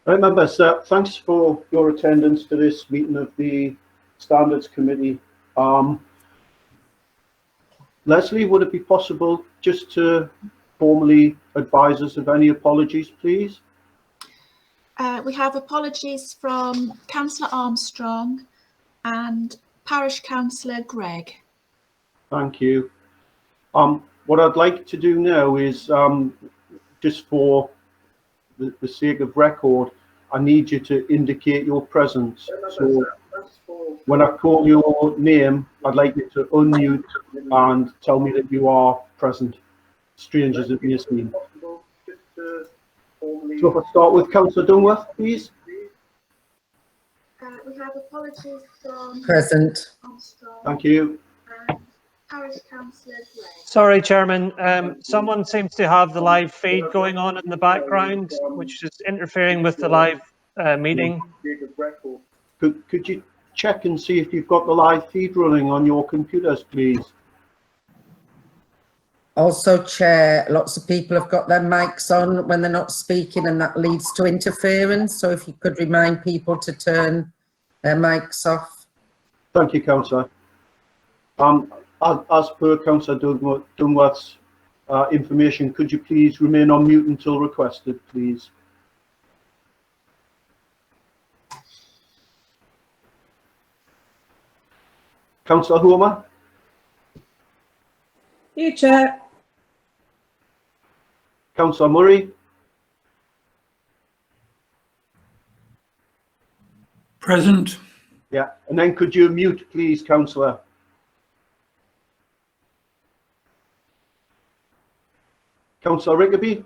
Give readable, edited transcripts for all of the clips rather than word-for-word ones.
Right, members, thanks for your attendance to this meeting of the Standards Committee. Leslie, would it be possible just to formally advise us of any apologies, please? We have apologies from Councillor Armstrong and Parish Councillor Gregg. Thank you. What I'd like to do now is, just for the sake of record, I need you to indicate your presence. So when I call your name, I'd like you to unmute and tell me that you are present, strange as it may seem. So if I start with Councillor Dungworth, please. We have apologies from Present. Armstrong. Thank you. And Parish Councillor Gregg. Sorry, Chairman. Someone seems to have the live feed going on in the background, which is interfering with the live meeting. Could you check and see if you've got the live feed running on your computers, please? Also, Chair, lots of people have got their mics on when they're not speaking, and that leads to interference. So if you could remind people to turn their mics off. Thank you, Councillor. As per Councillor Dungworth's information, could you please remain on mute until requested, please? Councillor Homer? Here, Chair. Councillor Murray? Present. Yeah, and then could you mute, please, Councillor? Councillor Rickaby?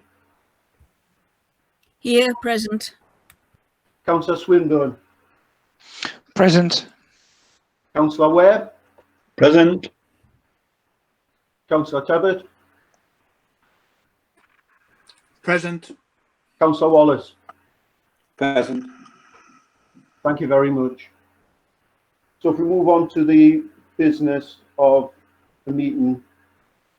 Here, present. Councillor Swinburne? Present. Councillor Webb? Present. Councillor Tebbit? Present. Councillor Wallace? Present. Thank you very much. So if we move on to the business of the meeting,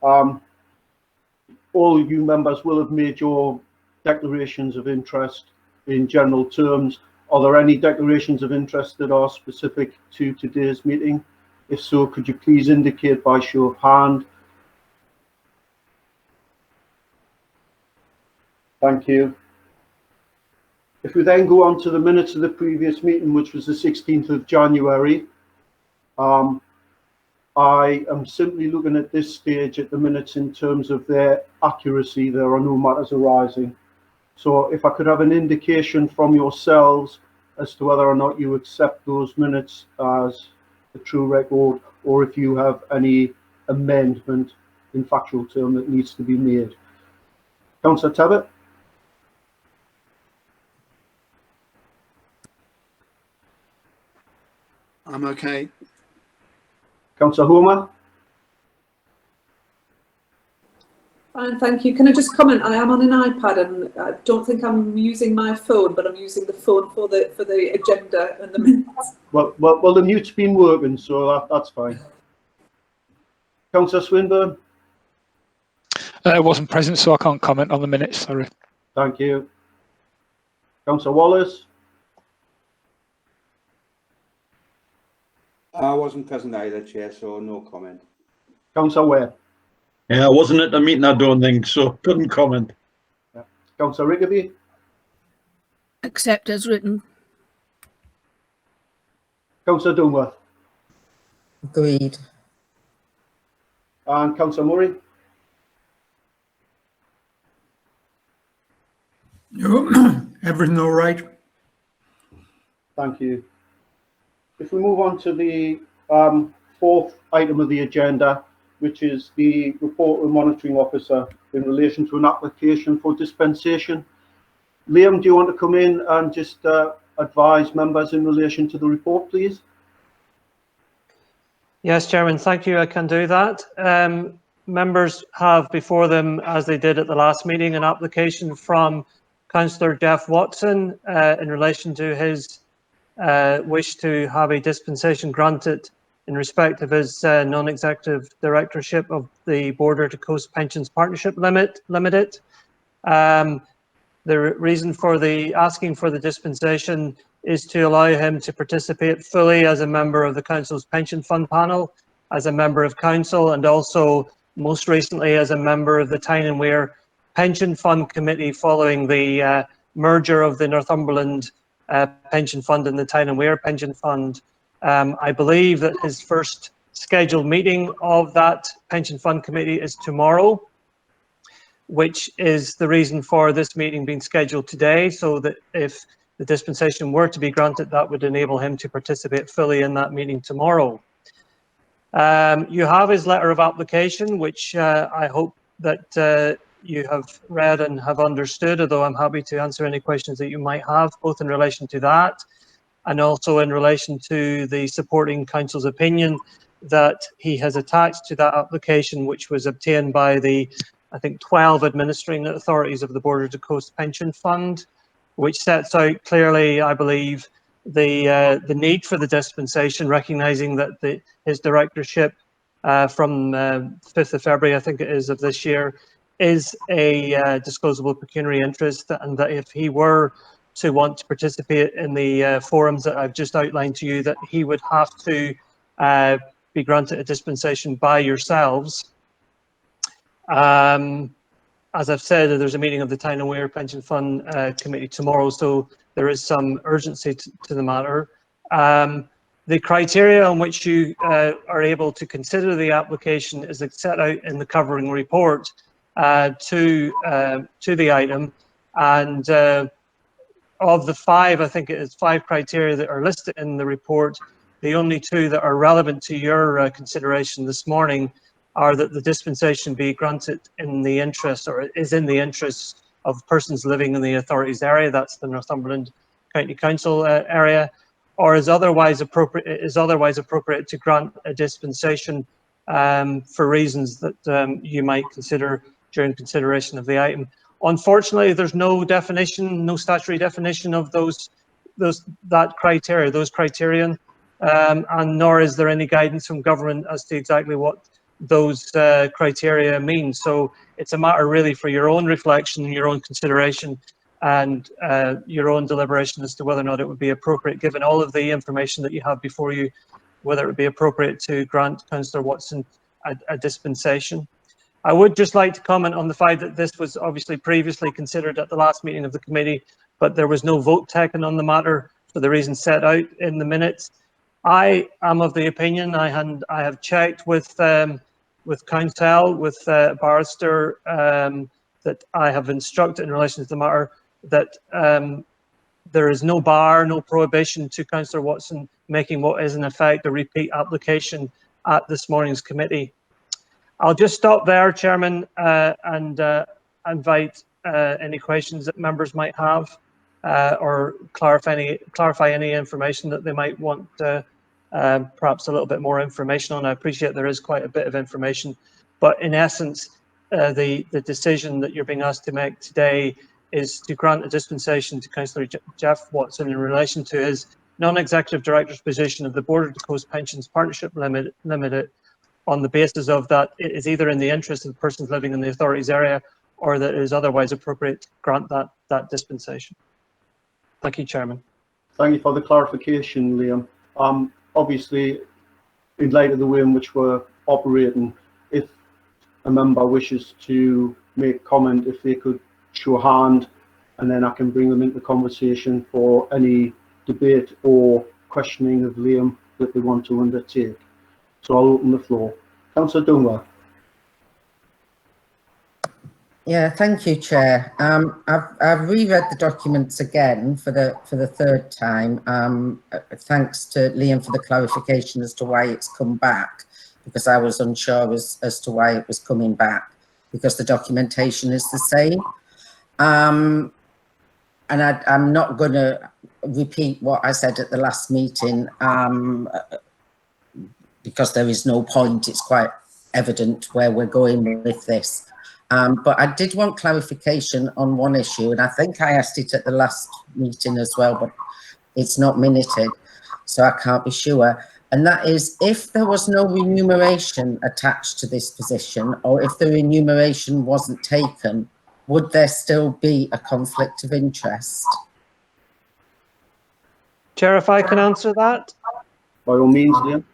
all you members will have made your declarations of interest in general terms. Are there any declarations of interest that are specific to today's meeting? If so, could you please indicate by show of hand? Thank you. If we then go on to the minutes of the previous meeting, which was the 16th of January, I am simply looking at this stage at the minutes in terms of their accuracy. There are no matters arising. So if I could have an indication from yourselves as to whether or not you accept those minutes as a true record, or if you have any amendment in factual term that needs to be made. Councillor Tebbit? I'm okay. Councillor Homer? Fine, thank you. Can I just comment? I am on an iPad and I don't think I'm using my phone, but I'm using the phone for the agenda and the minutes. Well, the mute's been working, so that's fine. Councillor Swinburne? I wasn't present, so I can't comment on the minutes, sorry. Thank you. Councillor Wallace? I wasn't present either, Chair, so no comment. Councillor Webb? Yeah, I wasn't at the meeting, I don't think, so couldn't comment. Yeah. Councillor Rickaby? Accept as written. Councillor Dungworth? Agreed. And Councillor Murray? No, everything all right? Thank you. If we move on to the fourth item of the agenda, which is the report of the monitoring officer in relation to an application for dispensation. Liam, do you want to come in and just advise members in relation to the report, please? Yes, Chairman, thank you. I can do that. Members have before them, as they did at the last meeting, an application from Councillor Jeff Watson in relation to his wish to have a dispensation granted in respect of his non-executive directorship of the Border to Coast Pensions Partnership Limited. The reason for the asking for the dispensation is to allow him to participate fully as a member of the Council's Pension Fund panel, as a member of Council, and also most recently as a member of the Tyne and Wear Pension Fund Committee following the merger of the Northumberland Pension Fund and the Tyne and Wear Pension Fund. I believe that his first scheduled meeting of that Pension Fund Committee is tomorrow, which is the reason for this meeting being scheduled today, so that if the dispensation were to be granted, that would enable him to participate fully in that meeting tomorrow. You have his letter of application, which I hope that you have read and have understood, although I'm happy to answer any questions that you might have, both in relation to that and also in relation to the supporting council's opinion that he has attached to that application, which was obtained by the, I think, 12 administering authorities of the Border to Coast Pension Fund, which sets out clearly, I believe, the need for the dispensation, recognising that his directorship from 5th of February, I think it is, of this year, is a disclosable pecuniary interest, and that if he were to want to participate in the forums that I've just outlined to you, that he would have to be granted a dispensation by yourselves. As I've said, there's a meeting of the Tyne and Wear Pension Fund Committee tomorrow, so there is some urgency to the matter. The criteria on which you are able to consider the application is set out in the covering report to the item, and of the 5, I think it is 5 criteria that are listed in the report, the only 2 that are relevant to your consideration this morning are that the dispensation be granted in the interest, or is in the interest, of persons living in the authorities area, that's the Northumberland County Council area, or is otherwise appropriate to grant a dispensation for reasons that you might consider during consideration of the item. Unfortunately, there's no definition, no statutory definition of those criterion, and nor is there any guidance from government as to exactly what those criteria mean. So it's a matter really for your own reflection and your own consideration and your own deliberation as to whether or not it would be appropriate, given all of the information that you have before you, whether it would be appropriate to grant Councillor Watson a dispensation. I would just like to comment on the fact that this was obviously previously considered at the last meeting of the committee, but there was no vote taken on the matter for the reasons set out in the minutes. I am of the opinion, I have checked with counsel, with barrister, that I have instructed in relation to the matter that there is no bar, no prohibition to Councillor Watson making what is in effect a repeat application at this morning's committee. I'll just stop there, Chairman, and invite any questions that members might have, or clarify any information that they might want perhaps a little bit more information on. I appreciate there is quite a bit of information, but in essence, the decision that you're being asked to make today is to grant a dispensation to Councillor Jeff Watson in relation to his non-executive director's position of the Border to Coast Pensions Partnership Limited, on the basis of that it is either in the interest of persons living in the authorities area or that it is otherwise appropriate to grant that dispensation. Thank you, Chairman. Thank you for the clarification, Liam. Obviously, in light of the way in which we're operating, if a member wishes to make comment, if they could show a hand, and then I can bring them into conversation for any debate or questioning of Liam that they want to undertake. So I'll open the floor. Councillor Dunbar. Yeah, thank you, Chair. I've reread the documents again for the 3rd time. Thanks to Liam for the clarification as to why it's come back, because I was unsure as to why it was coming back, because the documentation is the same. And I'm not going to repeat what I said at the last meeting, because there is no point. It's quite evident where we're going with this. But I did want clarification on one issue, and I think I asked it at the last meeting as well, but it's not minuted, so I can't be sure. And that is, if there was no remuneration attached to this position, or if the remuneration wasn't taken, would there still be a conflict of interest? Chair, if I can answer that. By all means, Liam.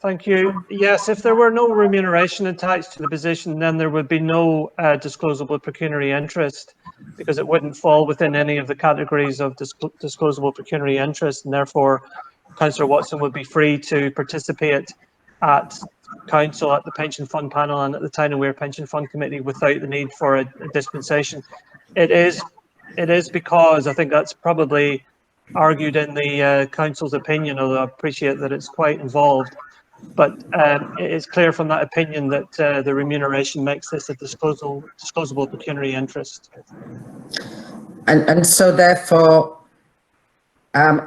Thank you. Yes, if there were no remuneration attached to the position, then there would be no disclosable pecuniary interest, because it wouldn't fall within any of the categories of disclosable pecuniary interest, and therefore Councillor Watson would be free to participate at Council, at the Pension Fund Panel and at the Tyne and Wear Pension Fund Committee without the need for a dispensation. It is because I think that's probably argued in the Council's opinion, although I appreciate that it's quite involved. But it is clear from that opinion that the remuneration makes this a disclosable pecuniary interest. And so therefore,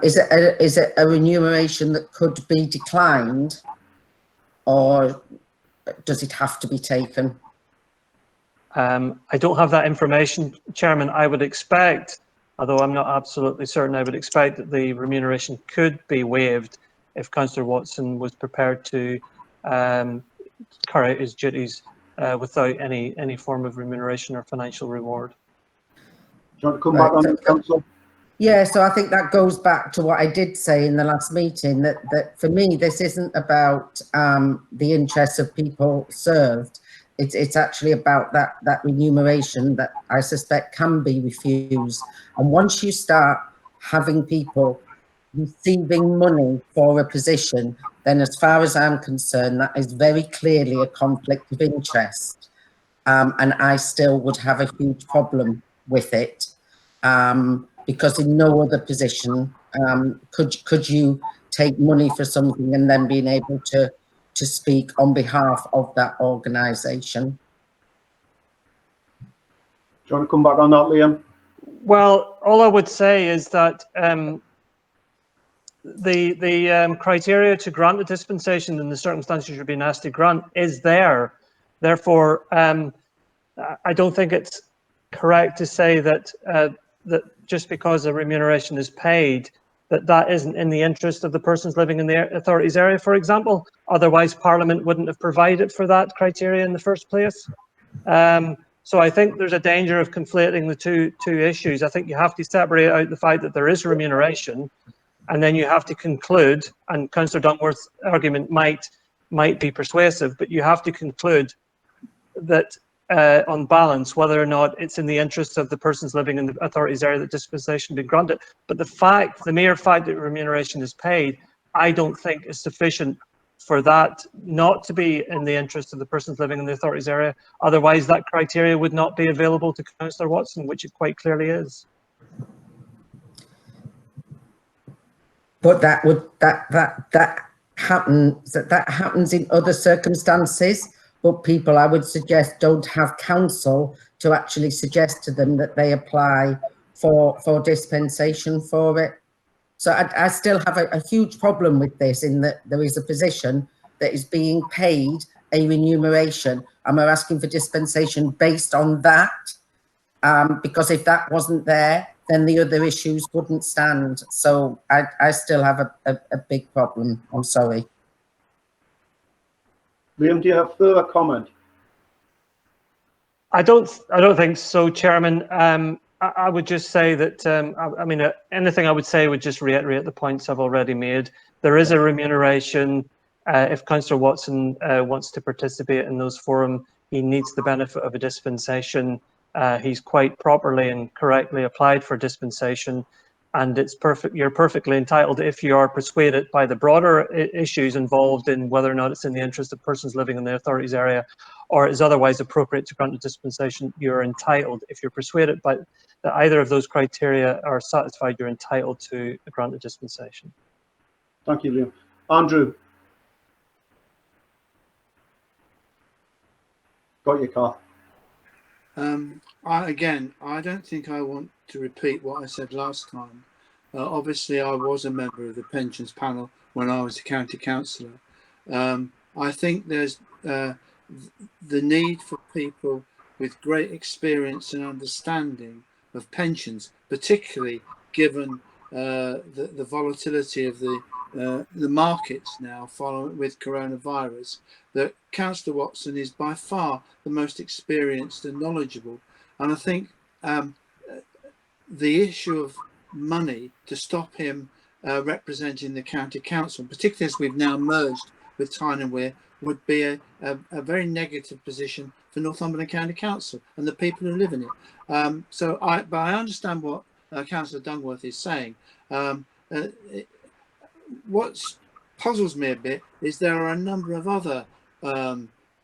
is it a remuneration that could be declined, or does it have to be taken? I don't have that information, Chairman. I would expect, although I'm not absolutely certain, I would expect that the remuneration could be waived if Councillor Watson was prepared to carry out his duties without any form of remuneration or financial reward. Do you want to come back on that, Councillor? Yeah, so I think that goes back to what I did say in the last meeting, that for me, this isn't about the interests of people served. It's actually about that remuneration that I suspect can be refused. And once you start having people receiving money for a position, then as far as I'm concerned, that is very clearly a conflict of interest. And I still would have a huge problem with it, because in no other position could you take money for something and then being able to speak on behalf of that organisation. Do you want to come back on that, Liam? Well, all I would say is that the criteria to grant a dispensation in the circumstances you're being asked to grant is there. Therefore, I don't think it's correct to say that that just because a remuneration is paid, that isn't in the interest of the persons living in the authority's area, for example. Otherwise, Parliament wouldn't have provided for that criteria in the first place. So I think there's a danger of conflating the two issues. I think you have to separate out the fact that there is remuneration, and then you have to conclude, and Councillor Duntworth's argument might be persuasive, but you have to conclude that on balance, whether or not it's in the interests of the persons living in the authority's area that dispensation be granted. But the mere fact that remuneration is paid, I don't think is sufficient for that not to be in the interest of the persons living in the authority's area. Otherwise, that criteria would not be available to Councillor Watson, which it quite clearly is. But that happens in other circumstances. But people, I would suggest, don't have counsel to actually suggest to them that they apply for dispensation for it. So I still have a huge problem with this, in that there is a position that is being paid a remuneration, and we're asking for dispensation based on that, because if that wasn't there, then the other issues wouldn't stand. So I still have a big problem. I'm sorry. Liam, do you have further comment? I don't think so, Chairman. I would just say that, I mean, anything I would say would just reiterate the points I've already made. There is a remuneration. If Councillor Watson wants to participate in those forums, he needs the benefit of a dispensation. He's quite properly and correctly applied for dispensation, and it's perfect. You're perfectly entitled, if you are persuaded by the broader issues involved in whether or not it's in the interest of persons living in the authority's area, or is otherwise appropriate to grant a dispensation. You're entitled, if you're persuaded by that either of those criteria are satisfied, you're entitled to grant a dispensation. Thank you, Liam. Andrew. Got your car. I don't think I want to repeat what I said last time. Obviously, I was a member of the pensions panel when I was a county councillor. I think there's the need for people with great experience and understanding of pensions, particularly given the volatility of the markets now following with coronavirus, that Councillor Watson is by far the most experienced and knowledgeable. And I think the issue of money to stop him representing the county council, particularly as we've now merged with Tyne and Wear, would be a very negative position for Northumberland County Council and the people who live in it. But I understand what Councillor Dungworth is saying. What puzzles me a bit is there are a number of other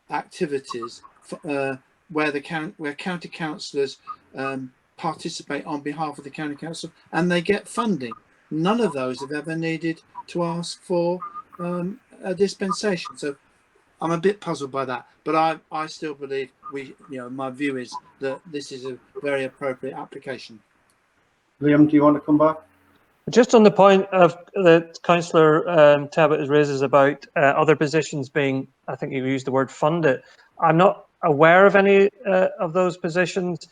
activities where county councillors participate on behalf of the county council and they get funding. None of those have ever needed to ask for a dispensation. So I'm a bit puzzled by that, but I still believe my view is that this is a very appropriate application. Liam, do you want to come back? Just on the point of that Councillor Tebbit raises about other positions being, I think you used the word funded. I'm not aware of any of those positions.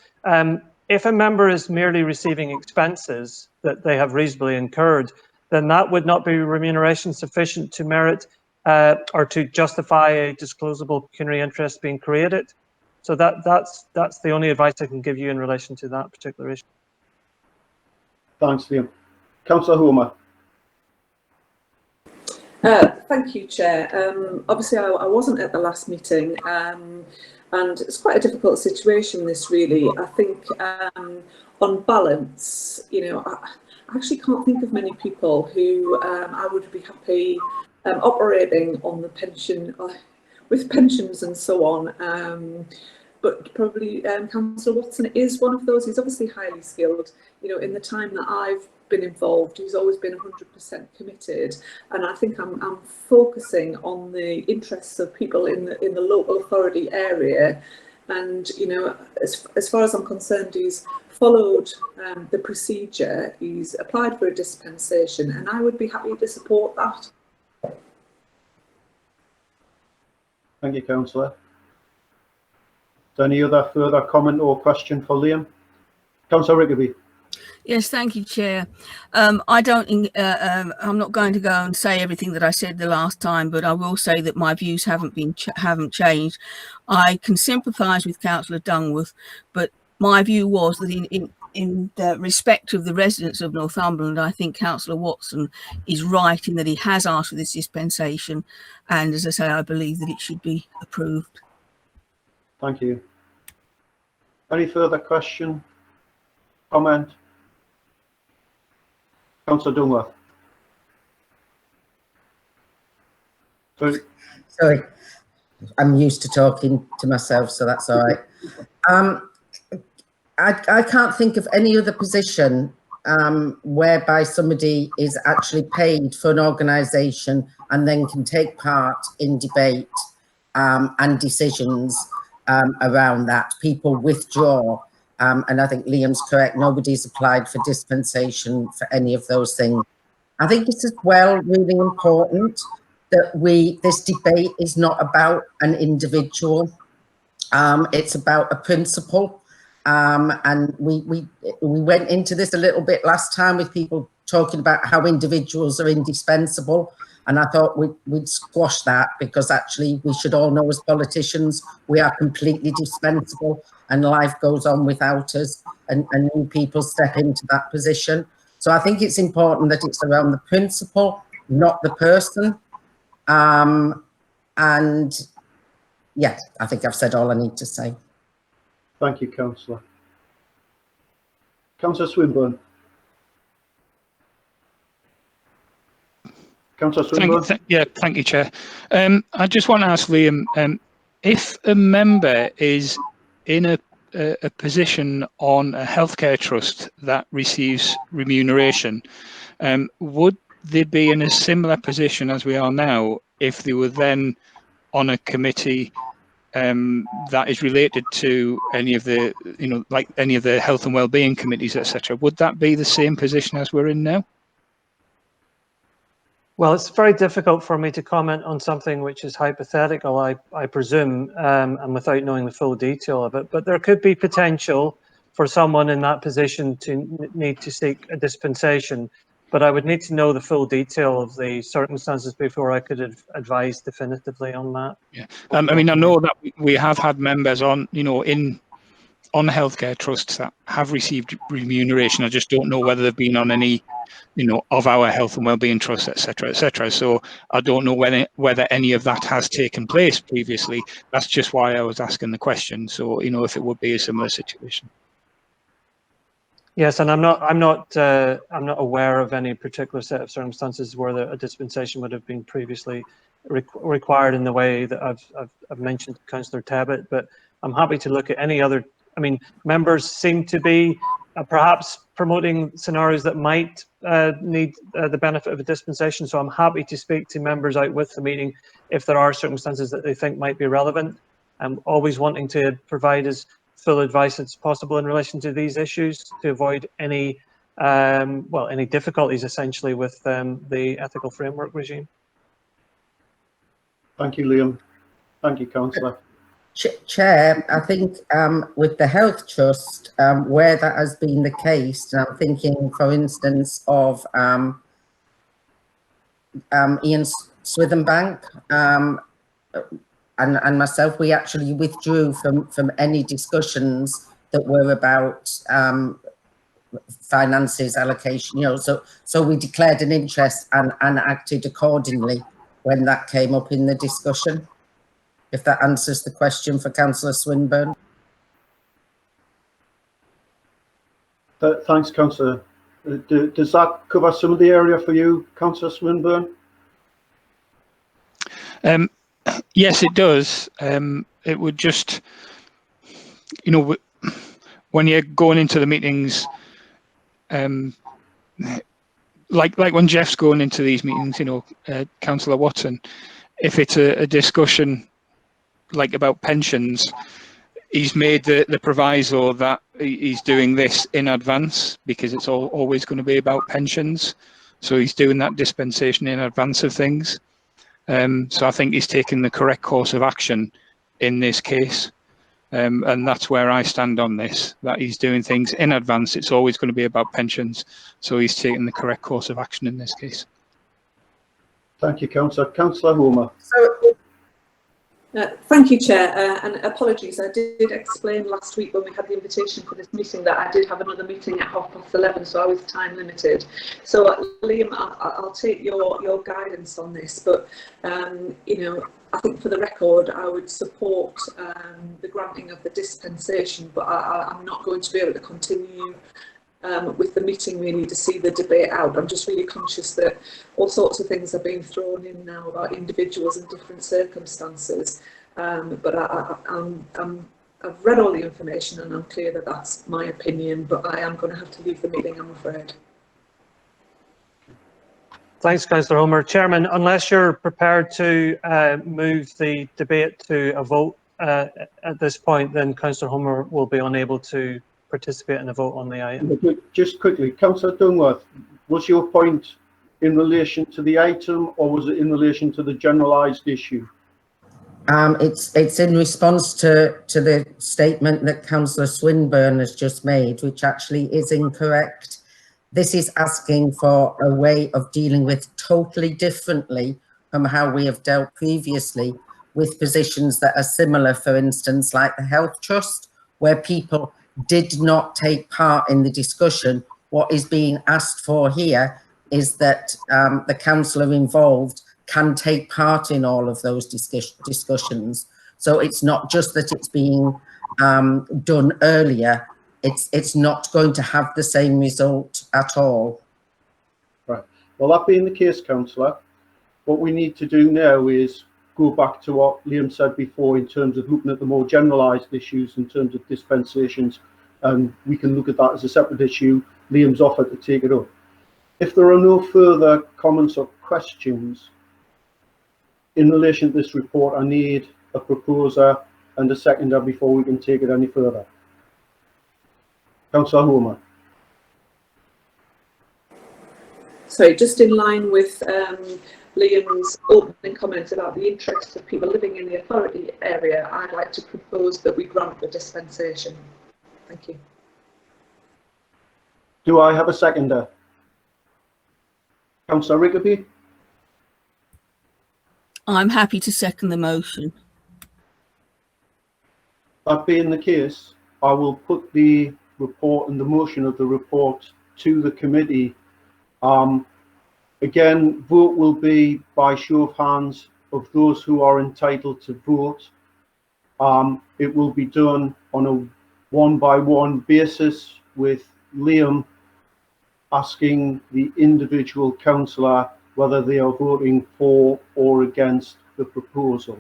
If a member is merely receiving expenses that they have reasonably incurred, then that would not be remuneration sufficient to merit or to justify a disclosable pecuniary interest being created. So that's the only advice I can give you in relation to that particular issue. Thanks, Liam. Councillor Homer. Thank you, Chair. Obviously, I wasn't at the last meeting, and it's quite a difficult situation, this really. I think on balance, I actually can't think of many people who I would be happy operating on the pension, with pensions and so on. But probably Councillor Watson is one of those. He's obviously highly skilled. In the time that I've been involved, he's always been 100% committed, and I think I'm focusing on the interests of people in the local authority area. And as far as I'm concerned, he's followed the procedure. He's applied for a dispensation, and I would be happy to support that. Thank you, Councillor. Is there any other further comment or question for Liam? Councillor Rigby. Yes, thank you, Chair. I'm not going to go and say everything that I said the last time, but I will say that my views haven't changed. I can sympathise with Councillor Dungworth, but my view was that in the respect of the residents of Northumberland, I think Councillor Watson is right in that he has asked for this dispensation, and as I say, I believe that it should be approved. Thank you. Any further question, comment? Councillor Dungworth. Sorry, I'm used to talking to myself, so that's all right. I can't think of any other position whereby somebody is actually paid for an organisation and then can take part in debate and decisions around that. People withdraw. And I think Liam's correct. Nobody's applied for dispensation for any of those things. I think it's as well really important that this debate is not about an individual. It's about a principle. And we went into this a little bit last time with people talking about how individuals are indispensable. And I thought we'd squash that, because actually we should all know as politicians we are completely dispensable and life goes on without us, and new people step into that position. So I think it's important that it's around the principle, not the person. And yeah, I think I've said all I need to say. Thank you, Councillor. Councillor Swinburne. Councillor Swinburne. Thank you, Chair. I just want to ask Liam, if a member is in a position on a healthcare trust that receives remuneration, would they be in a similar position as we are now if they were then on a committee that is related to any of the, like any of the health and wellbeing committees, etc.? Would that be the same position as we're in now? Well, it's very difficult for me to comment on something which is hypothetical, I presume, and without knowing the full detail of it. But there could be potential for someone in that position to need to seek a dispensation. But I would need to know the full detail of the circumstances before I could advise definitively on that. Yeah, I mean, I know that we have had members on, in on healthcare trusts that have received remuneration. I just don't know whether they've been on any, of our health and wellbeing trusts, etc., etc. So I don't know whether any of that has taken place previously. That's just why I was asking the question. So if it would be a similar situation. Yes, and I'm not aware of any particular set of circumstances where a dispensation would have been previously required in the way that I've mentioned, Councillor Tebbit. But I'm happy to look at any other. I mean, members seem to be perhaps promoting scenarios that might need the benefit of a dispensation. So I'm happy to speak to members out with the meeting if there are circumstances that they think might be relevant. I'm always wanting to provide as full advice as possible in relation to these issues to avoid any any difficulties essentially with the ethical framework regime. Thank you, Liam. Thank you, Councillor. Chair, I think with the Health Trust, where that has been the case, and I'm thinking, for instance, of Ian Swithenbank and myself, we actually withdrew from any discussions that were about finances allocation. So we declared an interest and acted accordingly when that came up in the discussion. If that answers the question for Councillor Swinburne. Thanks, Councillor. Does that cover some of the area for you, Councillor Swinburne? Yes, it does. It would just, when you're going into the meetings, like when Jeff's going into these meetings, Councillor Watson, if it's a discussion like about pensions, he's made the proviso that he's doing this in advance because it's always going to be about pensions. So he's doing that dispensation in advance of things. So I think he's taking the correct course of action in this case. And that's where I stand on this, that he's doing things in advance. It's always going to be about pensions. So he's taking the correct course of action in this case. Thank you, Councillor. Councillor Homer. Thank you, Chair, and apologies. I did explain last week when we had the invitation for this meeting that I did have another meeting at 11:30, so I was time limited. So, Liam, I'll take your guidance on this, but I think for the record, I would support the granting of the dispensation, but I'm not going to be able to continue with the meeting really to see the debate out. I'm just really conscious that all sorts of things are being thrown in now about individuals in different circumstances. But I've read all the information and I'm clear that that's my opinion, but I am going to have to leave the meeting, I'm afraid. Thanks, Councillor Homer. Chairman, unless you're prepared to move the debate to a vote at this point, then Councillor Homer will be unable to participate in a vote on the item. Just quickly, Councillor Dungworth, was your point in relation to the item or was it in relation to the generalised issue? It's in response to the statement that Councillor Swinburne has just made, which actually is incorrect. This is asking for a way of dealing with totally differently from how we have dealt previously with positions that are similar, for instance, like the Health Trust, where people did not take part in the discussion. What is being asked for here is that the councillor involved can take part in all of those discussions. So it's not just that it's being done earlier, it's not going to have the same result at all. Right. Well, that being the case, Councillor, what we need to do now is go back to what Liam said before in terms of looking at the more generalised issues in terms of dispensations, and we can look at that as a separate issue. Liam's offered to take it up. If there are no further comments or questions in relation to this report, I need a proposer and a seconder before we can take it any further. Councillor Homer. Sorry, just in line with Liam's opening comments about the interests of people living in the authority area, I'd like to propose that we grant the dispensation. Thank you. Do I have a seconder? Councillor Rigby? I'm happy to second the motion. That being the case, I will put the report and the motion of the report to the committee. Again, vote will be by show of hands of those who are entitled to vote. It will be done on a one-by-one basis, with Liam asking the individual councillor whether they are voting for or against the proposal.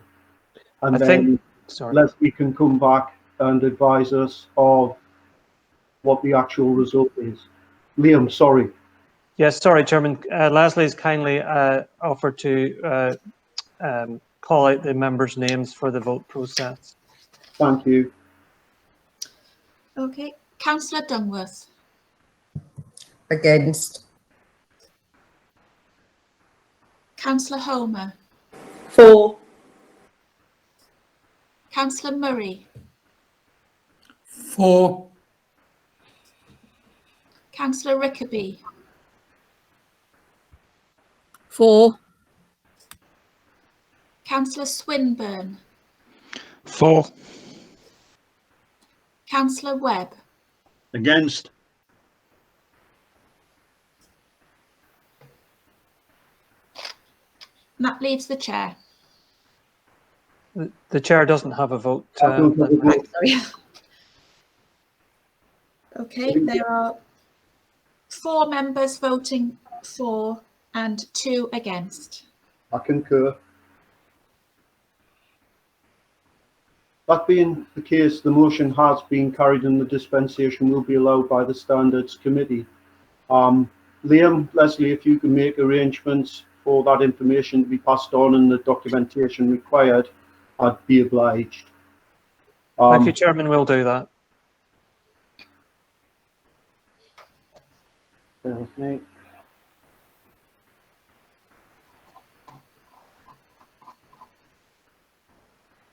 And Leslie can come back and advise us of what the actual result is. Liam, sorry. Yes, sorry, Chairman. Leslie's kindly offered to call out the members' names for the vote process. Thank you. Okay, Councillor Dungworth. Against. Councillor Homer. For. Councillor Murray. For. Councillor Rickaby. For. Councillor Swinburne. For. Councillor Webb. Against. And that leaves the chair. The chair doesn't have a vote. Right, sorry. Okay, there are 4 members voting for and 2 against. I concur. That being the case, the motion has been carried and the dispensation will be allowed by the Standards Committee. Liam, Leslie, if you can make arrangements for that information to be passed on and the documentation required, I'd be obliged. Thank you, Chairman. We'll do that. Bear with me.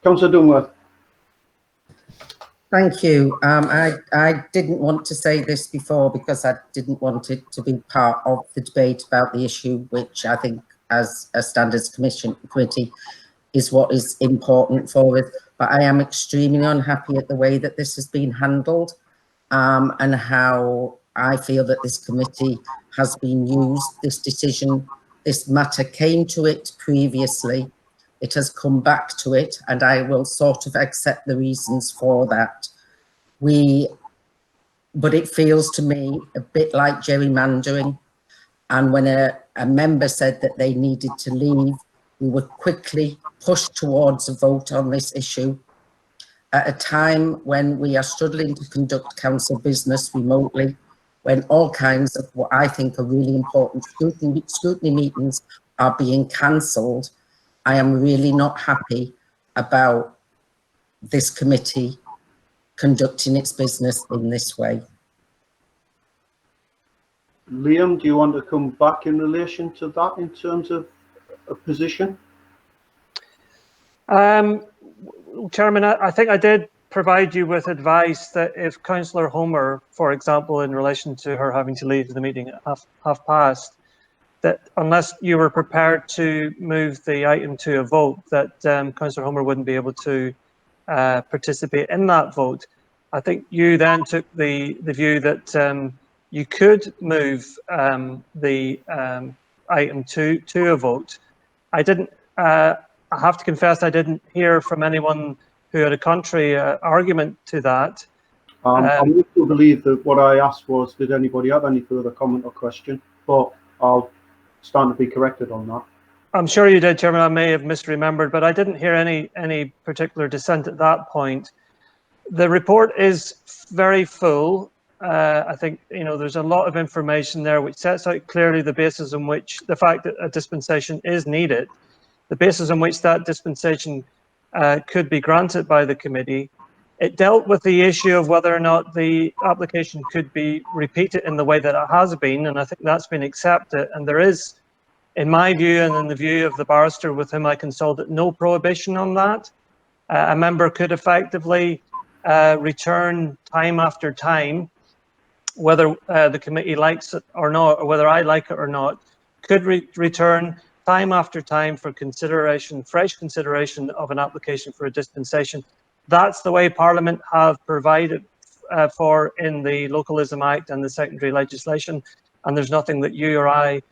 Councillor Dungworth. Thank you. I didn't want to say this before because I didn't want it to be part of the debate about the issue, which I think as a Standards Committee is what is important for it. But I am extremely unhappy at the way that this has been handled, and how I feel that this committee has been used. This matter came to it previously. It has come back to it, and I will sort of accept the reasons for that. But it feels to me a bit like gerrymandering. And when a member said that they needed to leave, we were quickly pushed towards a vote on this issue at a time when we are struggling to conduct council business remotely, when all kinds of what I think are really important scrutiny meetings are being cancelled. I am really not happy about this committee conducting its business in this way. Liam, do you want to come back in relation to that in terms of a position? Chairman, I think I did provide you with advice that if Councillor Homer, for example, in relation to her having to leave the meeting at half past, that unless you were prepared to move the item to a vote, that Councillor Homer wouldn't be able to participate in that vote. I think you then took the view that you could move the item to a vote. I have to confess I didn't hear from anyone who had a contrary argument to that. I would still believe that what I asked was, did anybody have any further comment or question? But I'll stand to be corrected on that. I'm sure you did, Chairman. I may have misremembered, but I didn't hear any particular dissent at that point. The report is very full. I think there's a lot of information there which sets out clearly the basis on which the fact that a dispensation is needed, the basis on which that dispensation could be granted by the committee. It dealt with the issue of whether or not the application could be repeated in the way that it has been, and I think that's been accepted. And there is, in my view and in the view of the barrister with whom I consulted, no prohibition on that. A member could effectively return time after time, whether the committee likes it or not, or whether I like it or not, could return time after time for consideration, fresh consideration of an application for a dispensation. That's the way Parliament have provided for in the Localism Act and the secondary legislation, and there's nothing that you or I,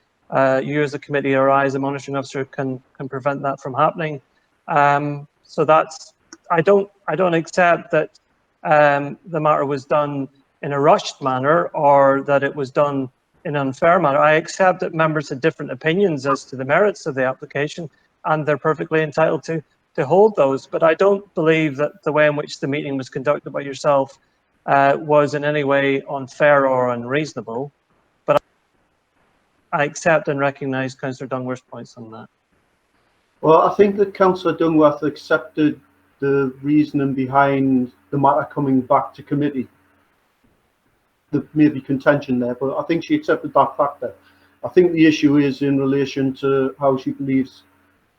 you as a committee or I as a monitoring officer can prevent that from happening. So that's, I don't accept that the matter was done in a rushed manner or that it was done in an unfair manner. I accept that members had different opinions as to the merits of the application, and they're perfectly entitled to hold those. But I don't believe that the way in which the meeting was conducted by yourself was in any way unfair or unreasonable. But I accept and recognise Councillor Dungworth's points on that. Well, I think that Councillor Dungworth accepted the reasoning behind the matter coming back to committee. There may be contention there, but I think she accepted that factor. I think the issue is in relation to how she believes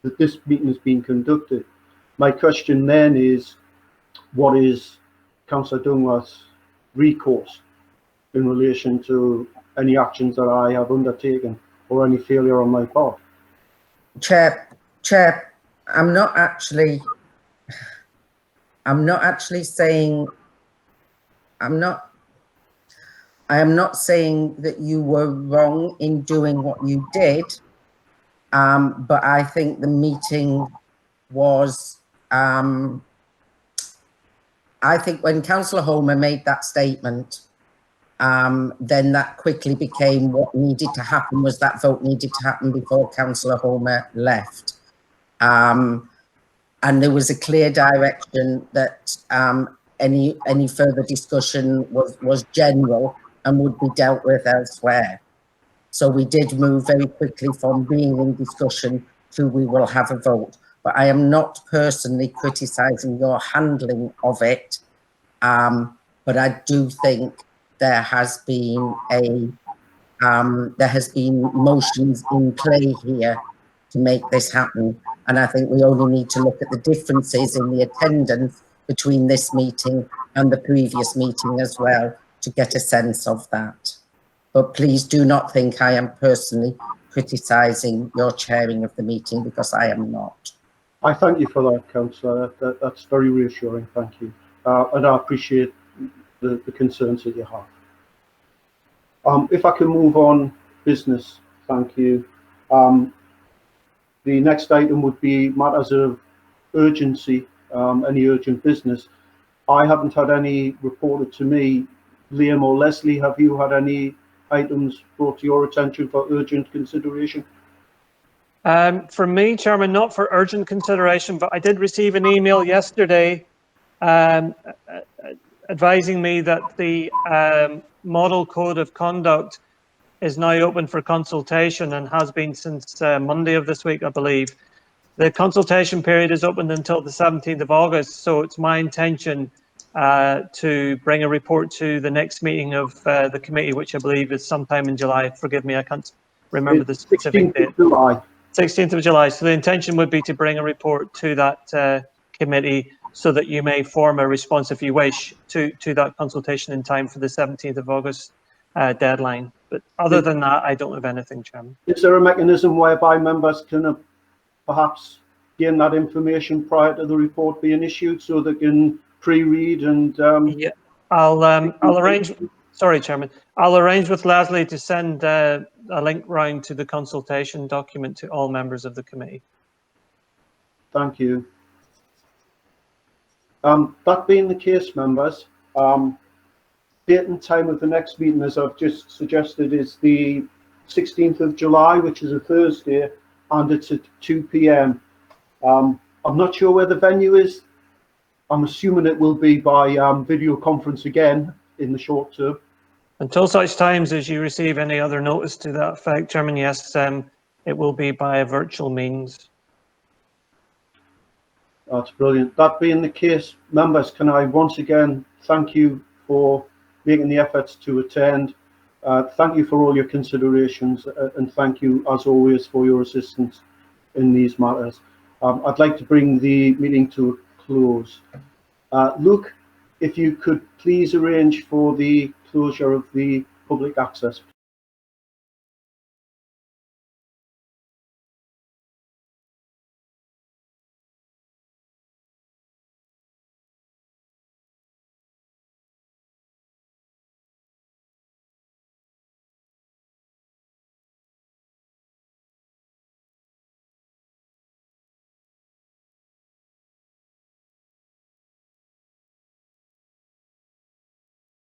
that this meeting is being conducted. My question then is, what is Councillor Dungworth's recourse in relation to any actions that I have undertaken or any failure on my part? Chair, I'm not actually saying, I am not saying that you were wrong in doing what you did, but I think the meeting was, I think when Councillor Holmer made that statement, then that quickly became what needed to happen, was that vote needed to happen before Councillor Holmer left. And there was a clear direction that any further discussion was general and would be dealt with elsewhere. So we did move very quickly from being in discussion to we will have a vote. But I am not personally criticising your handling of it. But I do think there has been motions in play here to make this happen. And I think we only need to look at the differences in the attendance between this meeting and the previous meeting as well to get a sense of that. But please do not think I am personally criticising your chairing of the meeting, because I am not. I thank you for that, Councillor. That's very reassuring. Thank you. And I appreciate the concerns that you have. If I can move on, business, thank you. The next item would be matters of urgency, any urgent business. I haven't had any reported to me. Liam or Leslie, have you had any items brought to your attention for urgent consideration? For me, Chairman, not for urgent consideration, but I did receive an email yesterday advising me that the Model Code of Conduct is now open for consultation and has been since Monday of this week, I believe. The consultation period is open until the 17th of August, so it's my intention to bring a report to the next meeting of the committee, which I believe is sometime in July. Forgive me, I can't remember the specific date. 16th of July. So the intention would be to bring a report to that committee so that you may form a response, if you wish, to that consultation in time for the 17th of August deadline. But other than that, I don't have anything, Chairman. Is there a mechanism whereby members can perhaps gain that information prior to the report being issued so they can pre-read and yeah, I'll arrange. Sorry, Chairman. I'll arrange with Leslie to send a link round to the consultation document to all members of the committee. Thank you. That being the case, members, date and time of the next meeting, as I've just suggested, is the 16th of July, which is a Thursday, and it's at 2 p.m. I'm not sure where the venue is. I'm assuming it will be by video conference again in the short term. Until such times as you receive any other notice to that effect, Chairman, yes, it will be by a virtual means. That's brilliant. That being the case, members, can I once again thank you for making the efforts to attend. Thank you for all your considerations, and thank you, as always, for your assistance in these matters. I'd like to bring the meeting to a close. Luke, if you could please arrange for the closure of the public access,